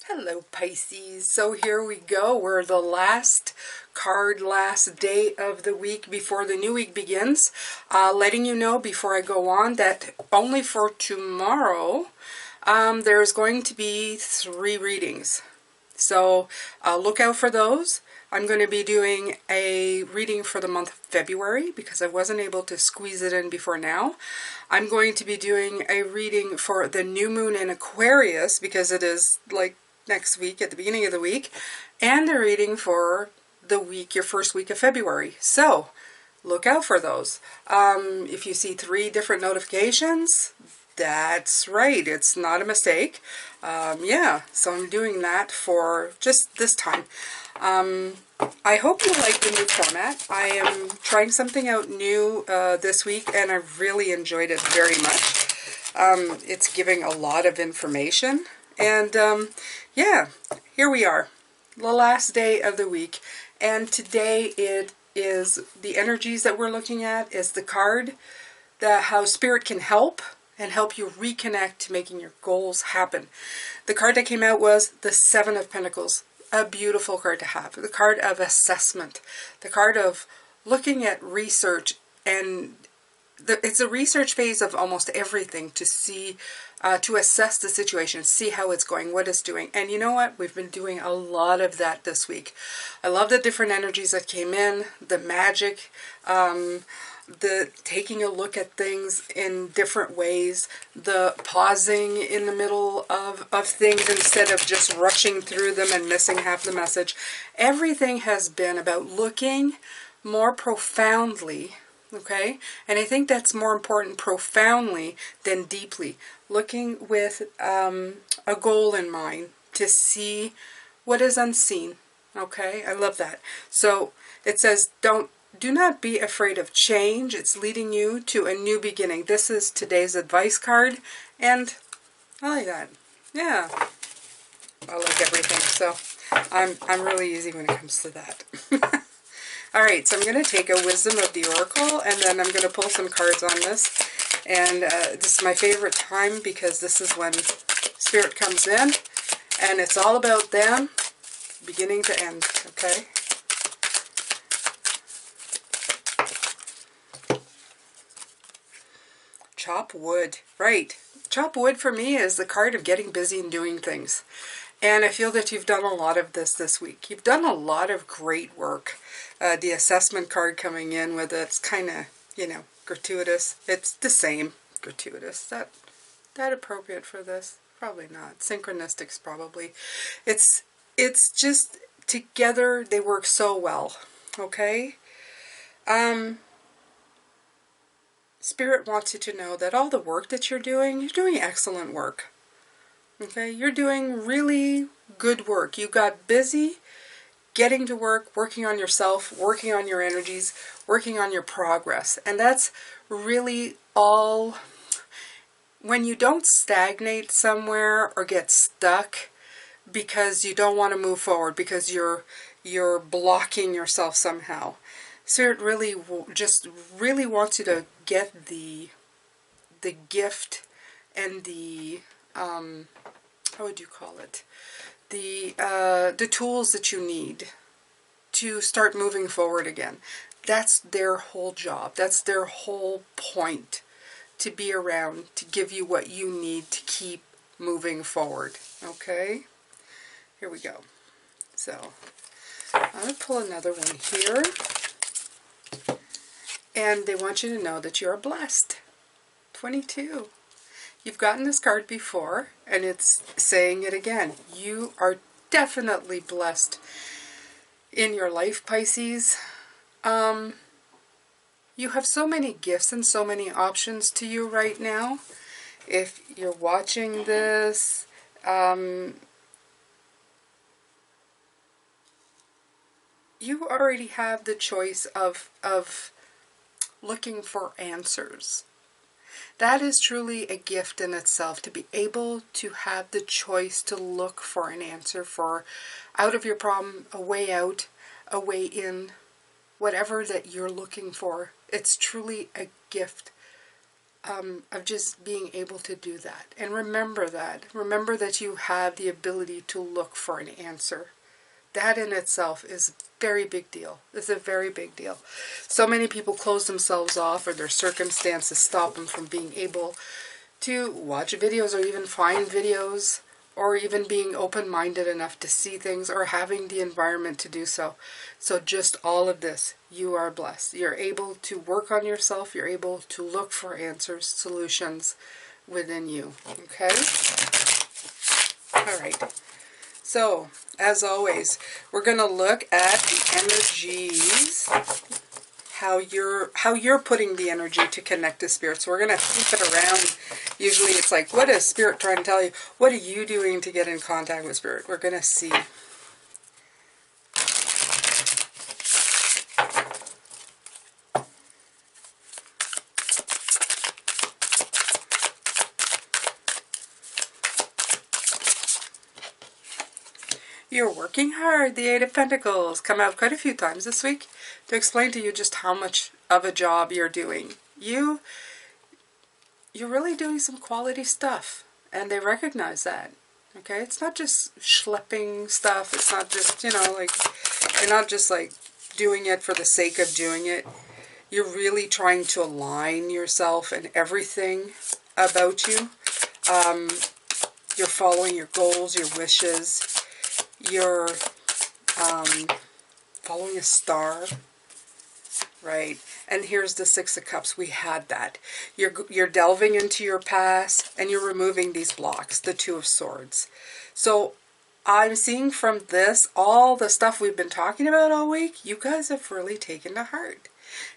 Hello Pisces, so here we go. We're the last card, last day of the week before the new week begins. Letting you know before I go on that only for tomorrow there's going to be 3 readings. So look out for those. I'm going to be doing a reading for the month of February because I wasn't able to squeeze it in before now. I'm going to be doing a reading for the new moon in Aquarius because it is like next week at the beginning of the week, and a reading for the week, your first week of February. So look out for those. If you see 3 different notifications, that's right, it's not a mistake. Yeah, so I'm doing that for just this time. I hope you like the new format. I am trying something out new this week, and I really enjoyed it very much. It's giving a lot of information, and yeah, here we are, the last day of the week, and today it is the energies that we're looking at is the card that how Spirit can help and help you reconnect to making your goals happen. The card that came out was the 7 of Pentacles, a beautiful card to have. The card of assessment, the card of looking at research, and it's a research phase of almost everything to see, to assess the situation, see how it's going, what it's doing. And you know what? We've been doing a lot of that this week. I love the different energies that came in, the magic, the taking a look at things in different ways, the pausing in the middle of things instead of just rushing through them and missing half the message. Everything has been about looking more profoundly, okay? And I think that's more important, profoundly than deeply. Looking with a goal in mind to see what is unseen, okay? I love that. So it says, do not be afraid of change. It's leading you to a new beginning. This is today's advice card, and I like that. Yeah, I like everything. So I'm really easy when it comes to that. All right, so I'm going to take a Wisdom of the Oracle, and then I'm going to pull some cards on this. And this is my favorite time because this is when Spirit comes in, and it's all about them, beginning to end, okay? Chop wood, right. Chop wood for me is the card of getting busy and doing things. And I feel that you've done a lot of this week. You've done a lot of great work. The assessment card coming in with it's kind of, you know, gratuitous. It's the same, gratuitous. That appropriate for this? Probably not. Synchronistic's probably. It's just together they work so well. Okay? Spirit wants you to know that all the work that you're doing excellent work. Okay, you're doing really good work. You got busy getting to work, working on yourself, working on your energies, working on your progress. And that's really all. When you don't stagnate somewhere or get stuck because you don't want to move forward, because you're blocking yourself somehow. Spirit really just really wants you to get the gift and the how would you call it? The tools that you need to start moving forward again. That's their whole job. That's their whole point, to be around, to give you what you need to keep moving forward. Okay? Here we go. So, I'm going to pull another one here. And they want you to know that you're blessed. 22. You've gotten this card before, and it's saying it again. You are definitely blessed in your life, Pisces. You have so many gifts and so many options to you right now. If you're watching this, you already have the choice of looking for answers. That is truly a gift in itself, to be able to have the choice to look for an answer, for out of your problem, a way out, a way in, whatever that you're looking for. It's truly a gift of just being able to do that. And remember that. Remember that you have the ability to look for an answer. That in itself is a very big deal. It's a very big deal. So many people close themselves off, or their circumstances stop them from being able to watch videos or even find videos, or even being open-minded enough to see things, or having the environment to do so. So just all of this, you are blessed. You're able to work on yourself. You're able to look for answers, solutions within you. Okay? All right. So, as always, we're going to look at the energies, how you're putting the energy to connect to Spirit. So we're going to flip it around. Usually it's like, what is Spirit trying to tell you? What are you doing to get in contact with Spirit? We're going to see. You're working hard. The Eight of Pentacles come out quite a few times this week to explain to you just how much of a job you're doing. You're really doing some quality stuff, and they recognize that. Okay, it's not just schlepping stuff. It's not just, you know, like, you're not just like doing it for the sake of doing it. You're really trying to align yourself and everything about you. You're following your goals, your wishes. You're following a star, right? And here's the Six of Cups. We had that. You're delving into your past, and you're removing these blocks, the Two of Swords. So I'm seeing from this, all the stuff we've been talking about all week, you guys have really taken to heart.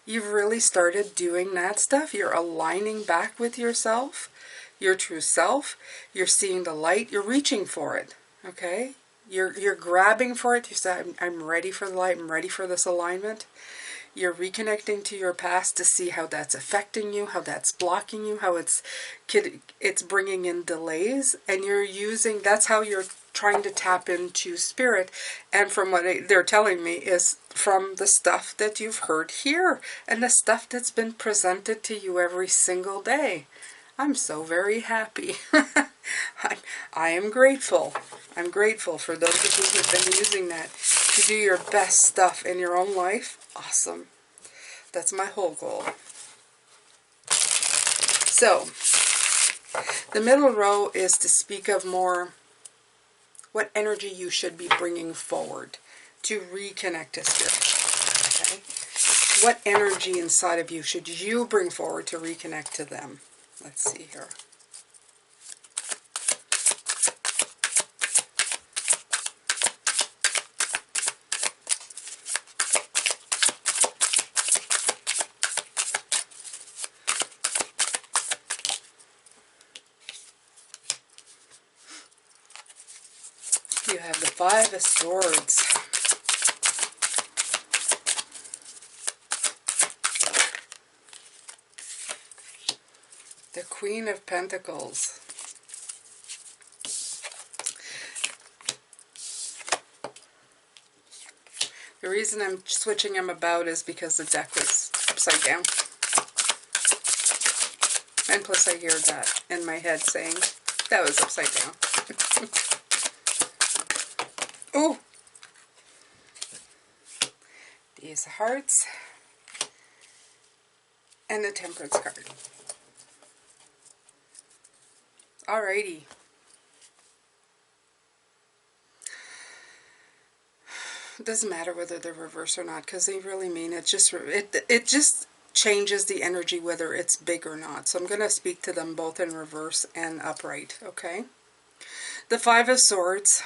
You've really started doing that stuff. You're aligning back with yourself, your true self. You're seeing the light. You're reaching for it, okay? You're grabbing for it. You say, I'm ready for the light. I'm ready for this alignment. You're reconnecting to your past to see how that's affecting you, how that's blocking you, how it's bringing in delays. And you're using, that's how you're trying to tap into Spirit. And from what they're telling me is from the stuff that you've heard here and the stuff that's been presented to you every single day. I'm so very happy. I am grateful. I'm grateful for those of you who've been using that to do your best stuff in your own life. Awesome. That's my whole goal. So, the middle row is to speak of more what energy you should be bringing forward to reconnect to Spirit. Okay? What energy inside of you should you bring forward to reconnect to them? Let's see here. You have the Five of Swords. The Queen of Pentacles. The reason I'm switching them about is because the deck was upside down. And plus I hear that in my head saying, that was upside down. Ooh! The Ace of Hearts. And the Temperance card. Alrighty. It doesn't matter whether they're reverse or not, because they really mean it. It just changes the energy whether it's big or not. So I'm going to speak to them both in reverse and upright, okay? The Five of Swords.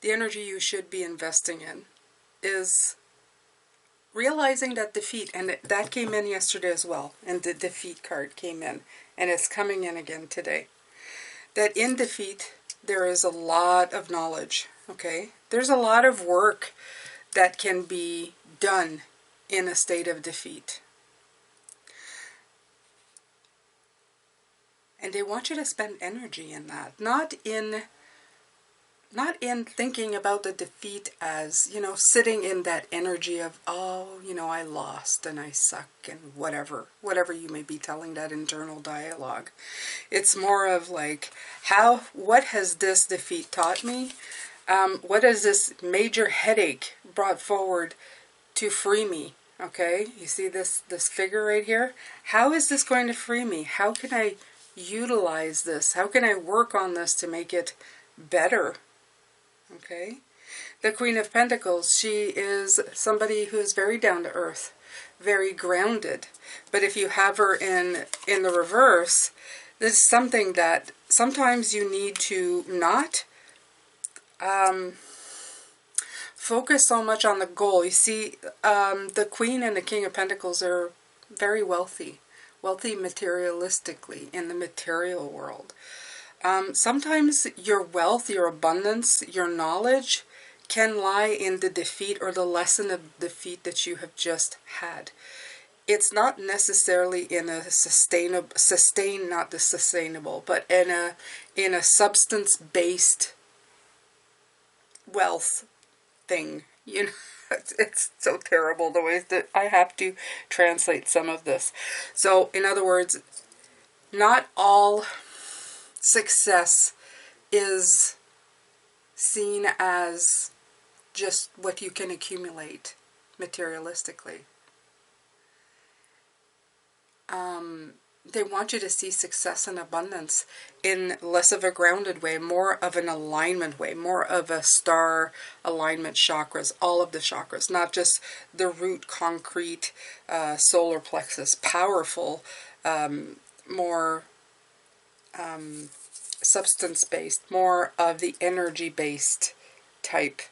The energy you should be investing in is realizing that defeat, and that came in yesterday as well, and the defeat card came in, and it's coming in again today. That in defeat, there is a lot of knowledge, okay? There's a lot of work that can be done in a state of defeat. And they want you to spend energy in that, not in not in thinking about the defeat as, you know, sitting in that energy of, oh, you know, I lost and I suck and whatever you may be telling that internal dialogue. It's more of like, what has this defeat taught me? What has this major headache brought forward to free me? Okay, you see this figure right here? How is this going to free me? How can I utilize this? How can I work on this to make it better? Okay, the Queen of Pentacles, she is somebody who is very down to earth, very grounded. But if you have her in the reverse, this is something that sometimes you need to not focus so much on the goal. You see, the Queen and the King of Pentacles are very wealthy materialistically in the material world. Sometimes your wealth, your abundance, your knowledge can lie in the defeat or the lesson of defeat that you have just had. It's not necessarily in a not the sustainable, but in a substance-based wealth thing. You know, it's so terrible the ways that I have to translate some of this. So, in other words, not all success is seen as just what you can accumulate materialistically. They want you to see success and abundance in less of a grounded way, more of an alignment way, more of a star alignment chakras, all of the chakras, not just the root, concrete, solar plexus, powerful, more substance-based, more of the energy-based type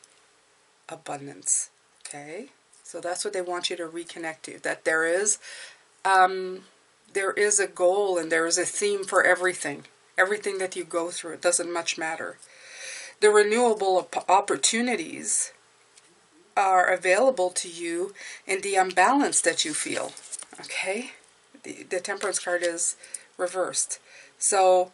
abundance. Okay, so that's what they want you to reconnect to, that there is a goal and there is a theme for everything that you go through. It doesn't much matter. The renewable opportunities are available to you in the imbalance that you feel. Okay, the Temperance card is reversed. So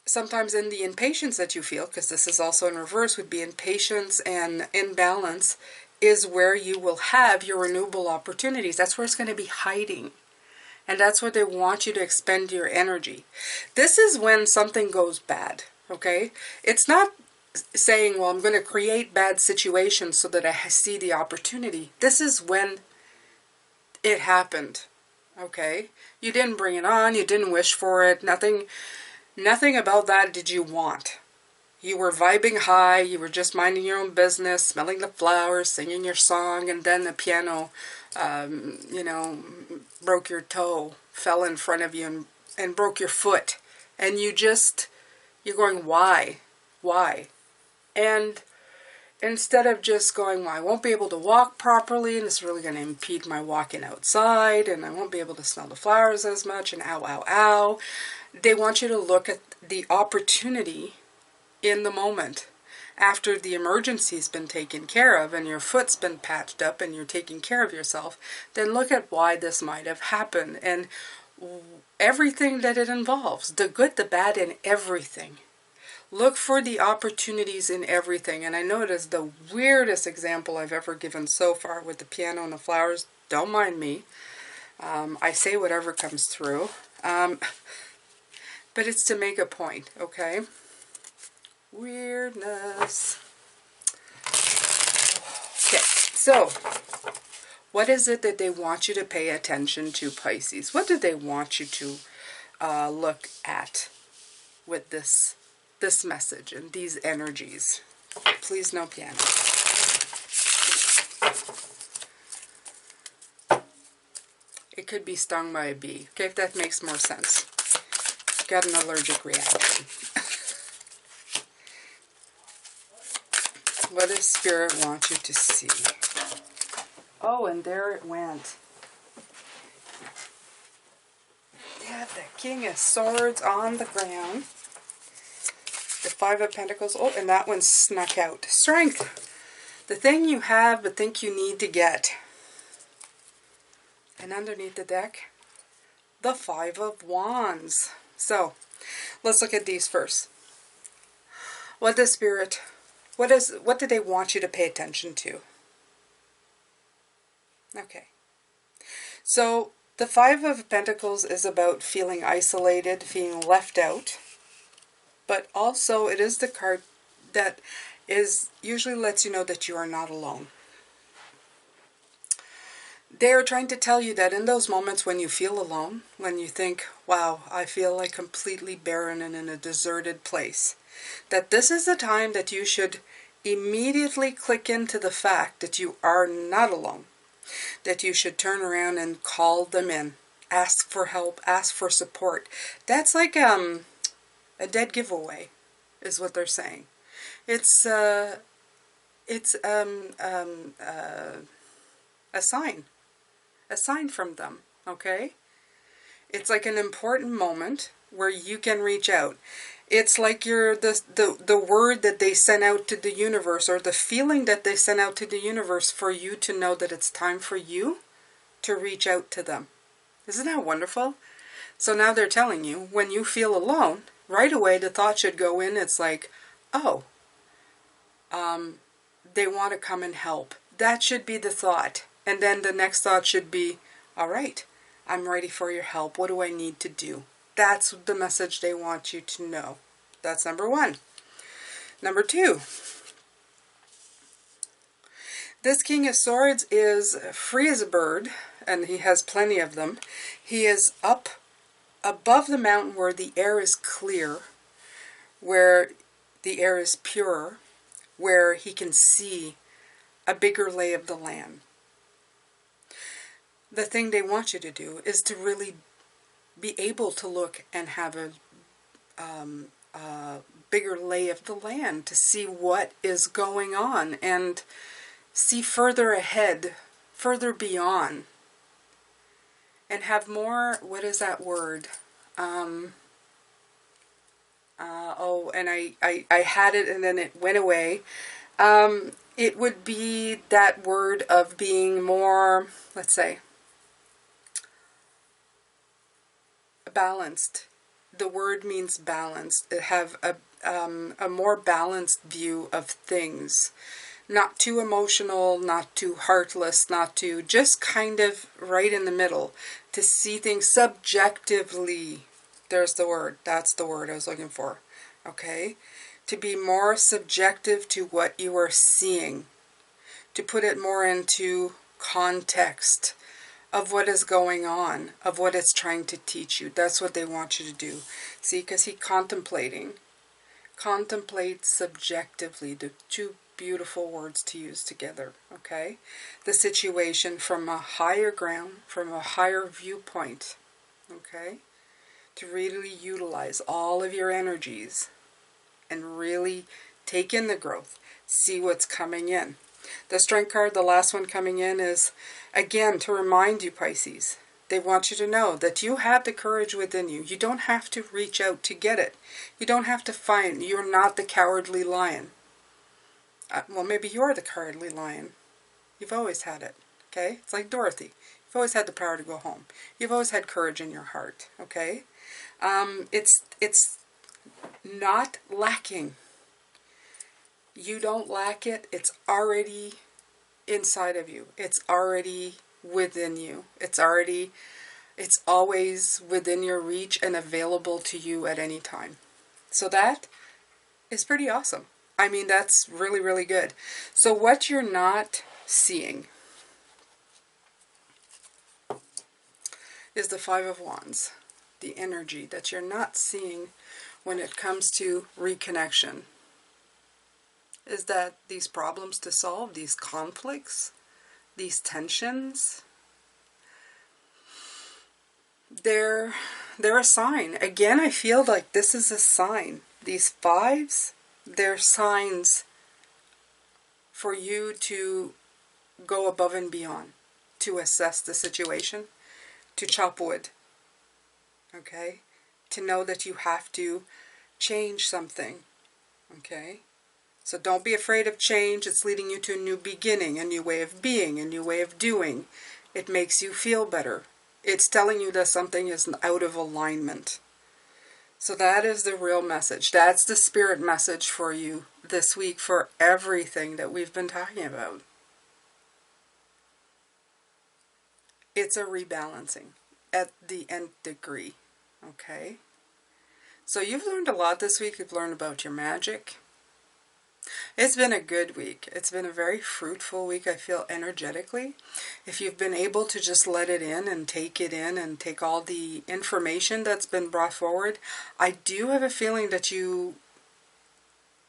sometimes in the impatience that you feel, because this is also in reverse, would be impatience and imbalance, is where you will have your renewable opportunities. That's where it's going to be hiding. And that's where they want you to expend your energy. This is when something goes bad, okay? It's not saying, well, I'm going to create bad situations so that I see the opportunity. This is when it happened, okay? You didn't bring it on. You didn't wish for it. Nothing about that did you want. You were vibing high, you were just minding your own business, smelling the flowers, singing your song, and then the piano, you know, broke your toe, fell in front of you, and broke your foot. And you're going, why? Why? And instead of just going, well, I won't be able to walk properly, and it's really going to impede my walking outside, and I won't be able to smell the flowers as much, and ow, ow, ow. They want you to look at the opportunity in the moment. After the emergency's been taken care of and your foot's been patched up and you're taking care of yourself, then look at why this might have happened and everything that it involves, the good, the bad, and everything. Look for the opportunities in everything. And I know it is the weirdest example I've ever given so far with the piano and the flowers. Don't mind me. I say whatever comes through. But it's to make a point, okay? Weirdness. Okay, so what is it that they want you to pay attention to, Pisces? What do they want you to look at with this message and these energies? Please, no piano. It could be stung by a bee. Okay, if that makes more sense. Got an allergic reaction. What does Spirit want you to see? Oh, and there it went. You have the King of Swords on the ground. The Five of Pentacles. Oh, and that one snuck out. Strength. The thing you have but think you need to get. And underneath the deck, the Five of Wands. So, Let's look at these first. What does Spirit, what do they want you to pay attention to? Okay. So the Five of Pentacles is about feeling isolated, feeling left out. But also it is the card that usually lets you know that you are not alone. They're trying to tell you that in those moments when you feel alone, when you think, wow, I feel like completely barren and in a deserted place, that this is the time that you should immediately click into the fact that you are not alone, that you should turn around and call them in, ask for help, ask for support. That's like a dead giveaway, is what they're saying. It's a sign from them, okay? It's like an important moment where you can reach out. It's like the word that they sent out to the universe, or the feeling that they sent out to the universe for you to know that it's time for you to reach out to them. Isn't that wonderful? So now they're telling you, when you feel alone, right away the thought should go in, it's like, oh, they want to come and help. That should be the thought. And then the next thought should be, all right, I'm ready for your help. What do I need to do? That's the message they want you to know. That's number one. Number two, this King of Swords is free as a bird, and he has plenty of them. He is up above the mountain where the air is clear, where the air is pure, where he can see a bigger lay of the land. The thing they want you to do is to really be able to look and have a bigger lay of the land, to see what is going on and see further ahead, further beyond, and have more, what is that word? And I had it and then it went away. It would be that word of being more, let's say, balanced. The word means balanced. Have a more balanced view of things. Not too emotional, not too heartless, not too, just kind of right in the middle. To see things subjectively. There's the word. That's the word I was looking for. Okay? To be more subjective to what you are seeing. To put it more into context of what is going on, of what it's trying to teach you. That's what they want you to do. See, because he's contemplating. Contemplate subjectively, the two beautiful words to use together, okay? The situation from a higher ground, from a higher viewpoint, okay? To really utilize all of your energies and really take in the growth. See what's coming in. The Strength card, the last one coming in, is, again, to remind you, Pisces. They want you to know that you have the courage within you. You don't have to reach out to get it. You don't have to find. You're not the cowardly lion. Well, maybe you're the cowardly lion. You've always had it, okay? It's like Dorothy. You've always had the power to go home. You've always had courage in your heart, okay? It's not lacking. You don't lack it. It's already inside of you. It's already within you. It's always within your reach and available to you at any time. So that is pretty awesome. I mean, that's really, really good. So what you're not seeing is the Five of Wands. The energy that you're not seeing when it comes to reconnection is that these problems to solve, these conflicts, these tensions, they're a sign. Again, I feel like this is a sign. These fives, they're signs for you to go above and beyond, to assess the situation, to chop wood, okay? To know that you have to change something, okay? So don't be afraid of change. It's leading you to a new beginning, a new way of being, a new way of doing. It makes you feel better. It's telling you that something is out of alignment. So that is the real message. That's the spirit message for you this week for everything that we've been talking about. It's a rebalancing at the nth degree. Okay? So you've learned a lot this week. You've learned about your magic. It's been a good week. It's been a very fruitful week, I feel, energetically. If you've been able to just let it in and take it in and take all the information that's been brought forward, I do have a feeling that you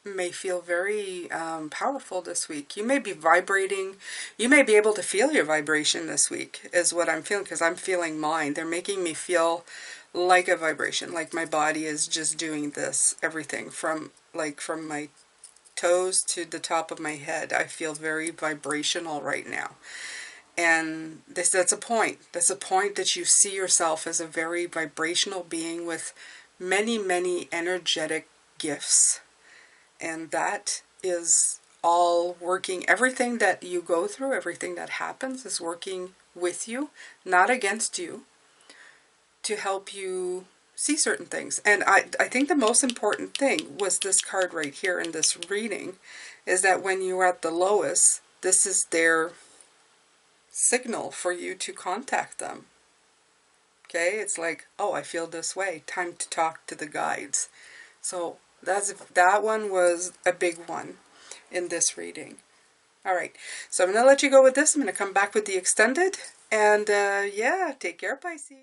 may feel very powerful this week. You may be vibrating. You may be able to feel your vibration this week is what I'm feeling, because I'm feeling mine. They're making me feel like a vibration, like my body is just doing this, everything from my toes to the top of my head. I feel very vibrational right now. And that's a point. That's a point that you see yourself as a very vibrational being with many, many energetic gifts. And that is all working. Everything that you go through, everything that happens is working with you, not against you, to help you see certain things. And I think the most important thing was this card right here in this reading, is that when you're at the lowest, this is their signal for you to contact them. Okay, it's like, oh, I feel this way, time to talk to the guides. So that one was a big one in this reading. All right, so I'm going to let you go with this. I'm going to come back with the extended, and yeah, take care, Pisces.